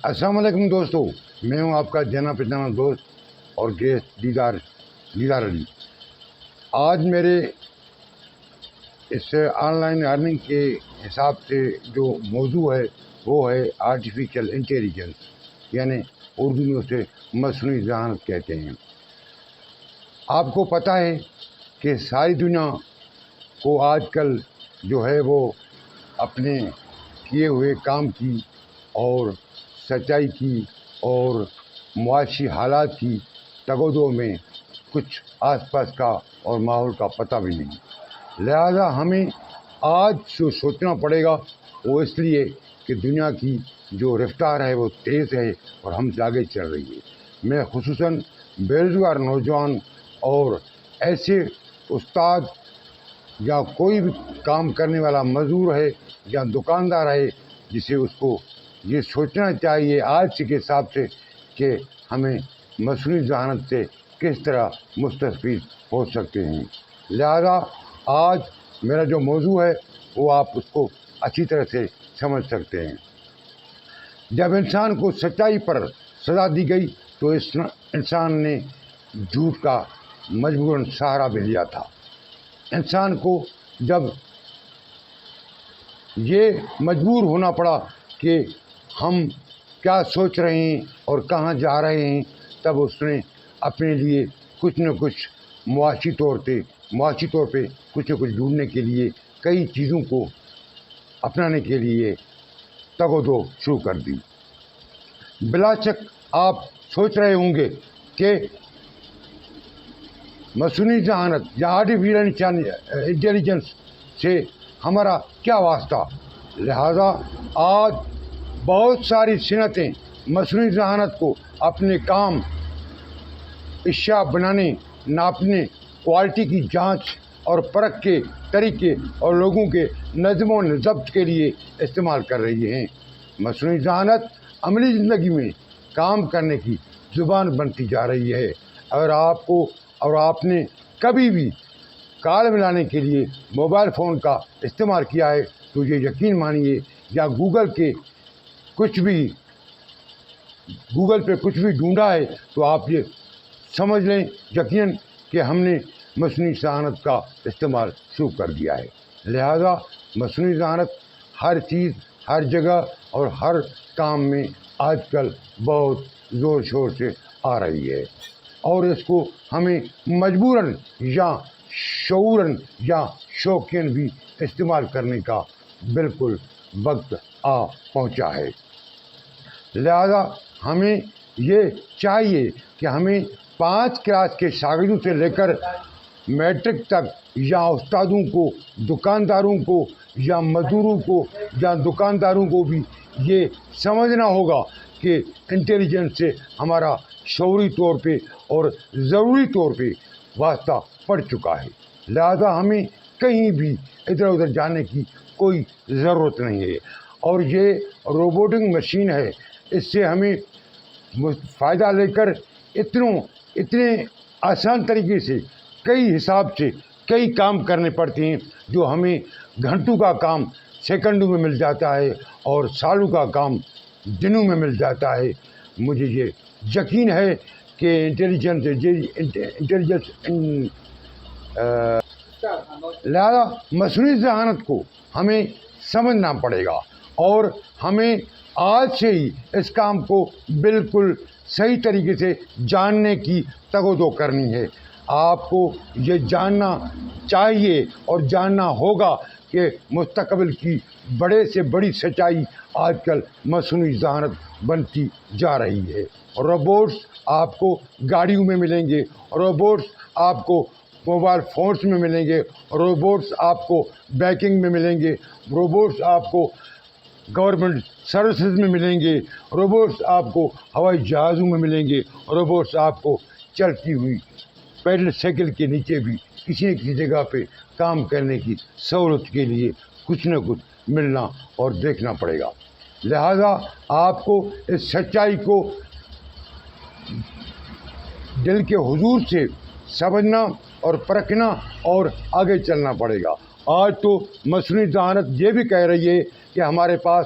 السلام علیکم دوستو، میں ہوں آپ کا جانا پہچانا دوست اور گیسٹ دیدار علی۔ آج میرے اس آن لائن ارننگ کے حساب سے جو موضوع ہے وہ ہے آرٹیفیشل انٹیلیجنس، یعنی اردو میں اسے مصنوعی ذہانت کہتے ہیں۔ آپ کو پتہ ہے کہ ساری دنیا کو آج کل جو ہے وہ اپنے کیے ہوئے کام کی اور سچائی کی اور معاشی حالات کی تگودو میں کچھ آس پاس کا اور ماحول کا پتہ بھی نہیں، لہذا ہمیں آج جو سوچنا پڑے گا وہ اس لیے کہ دنیا کی جو رفتار ہے وہ تیز ہے اور ہم سے آگے چل رہی ہے۔ میں خصوصاً بے روزگار نوجوان اور ایسے استاد یا کوئی بھی کام کرنے والا مزدور ہے یا دکاندار ہے جسے اس کو یہ سوچنا چاہیے آج کے حساب سے کہ ہمیں مصنوعی ذہانت سے کس طرح مستفید ہو سکتے ہیں۔ لہذا آج میرا جو موضوع ہے وہ آپ اس کو اچھی طرح سے سمجھ سکتے ہیں۔ جب انسان کو سچائی پر سزا دی گئی تو اس انسان نے جھوٹ کا مجبوراً سہارا بھی لیا تھا۔ انسان کو جب یہ مجبور ہونا پڑا کہ ہم کیا سوچ رہے ہیں اور کہاں جا رہے ہیں، تب اس نے اپنے لیے کچھ نہ کچھ معاشی طور پہ کچھ نہ کچھ ڈھونڈنے کے لیے کئی چیزوں کو اپنانے کے لیے تگ و دو شروع کر دی۔ بلا شک آپ سوچ رہے ہوں گے کہ مصنوعی ذہانت یا آرٹیفیشل انٹیلیجنس سے ہمارا کیا واسطہ۔ لہذا آج بہت ساری صنعتیں مصنوعی ذہانت کو اپنے کام، اشیاء بنانے، ناپنے، کوالٹی کی جانچ اور پرکھ کے طریقے اور لوگوں کے نظم و ضبط کے لیے استعمال کر رہی ہیں۔ مصنوعی ذہانت عملی زندگی میں کام کرنے کی زبان بنتی جا رہی ہے۔ اور آپ نے کبھی بھی کال ملانے کے لیے موبائل فون کا استعمال کیا ہے تو یہ یقین مانیے، یا گوگل پہ کچھ بھی ڈھونڈا ہے تو آپ یہ سمجھ لیں یقیناً کہ ہم نے مصنوعی ذہانت کا استعمال شروع کر دیا ہے۔ لہذا مصنوعی ذہانت ہر چیز، ہر جگہ اور ہر کام میں آج کل بہت زور شور سے آ رہی ہے، اور اس کو ہمیں مجبوراً یا شعوراً یا شوقیاً بھی استعمال کرنے کا بالکل وقت آ پہنچا ہے۔ لہذا ہمیں یہ چاہیے کہ ہمیں 5 کلاس کے شاگردوں سے لے کر میٹرک تک، یا استادوں کو، دکانداروں کو، یا مزدوروں کو، یا دکانداروں کو بھی یہ سمجھنا ہوگا کہ انٹیلیجنس سے ہمارا شعوری طور پہ اور ضروری طور پہ واسطہ پڑ چکا ہے۔ لہذا ہمیں کہیں بھی ادھر ادھر جانے کی کوئی ضرورت نہیں ہے، اور یہ روبوٹنگ مشین ہے، اس سے ہمیں فائدہ لے کر اتنے آسان طریقے سے کئی حساب سے کئی کام کرنے پڑتے ہیں جو ہمیں گھنٹوں کا کام سیکنڈوں میں مل جاتا ہے اور سالوں کا کام دنوں میں مل جاتا ہے۔ مجھے یہ یقین ہے کہ لہذا مصنوعی ذہانت کو ہمیں سمجھنا پڑے گا، اور ہمیں آج سے ہی اس کام کو بالکل صحیح طریقے سے جاننے کی تگ و دو کرنی ہے۔ آپ کو یہ جاننا چاہیے اور جاننا ہوگا کہ مستقبل کی بڑے سے بڑی سچائی آج کل مصنوعی ذہانت بنتی جا رہی ہے۔ روبوٹس آپ کو گاڑیوں میں ملیں گے، روبوٹس آپ کو موبائل فونس میں ملیں گے، روبوٹس آپ کو بینکنگ میں ملیں گے، روبوٹس آپ کو گورنمنٹ سروسز میں ملیں گے، روبوٹس آپ کو ہوائی جہازوں میں ملیں گے، روبوٹس آپ کو چلتی ہوئی پیڈل سائیکل کے نیچے بھی کسی نہ کسی جگہ پہ کام کرنے کی سہولت کے لیے کچھ نہ کچھ ملنا اور دیکھنا پڑے گا۔ لہذا آپ کو اس سچائی کو دل کے حضور سے سمجھنا اور پرکھنا اور آگے چلنا پڑے گا۔ آج تو مصنوعی ذہانت یہ بھی کہہ رہی ہے کہ ہمارے پاس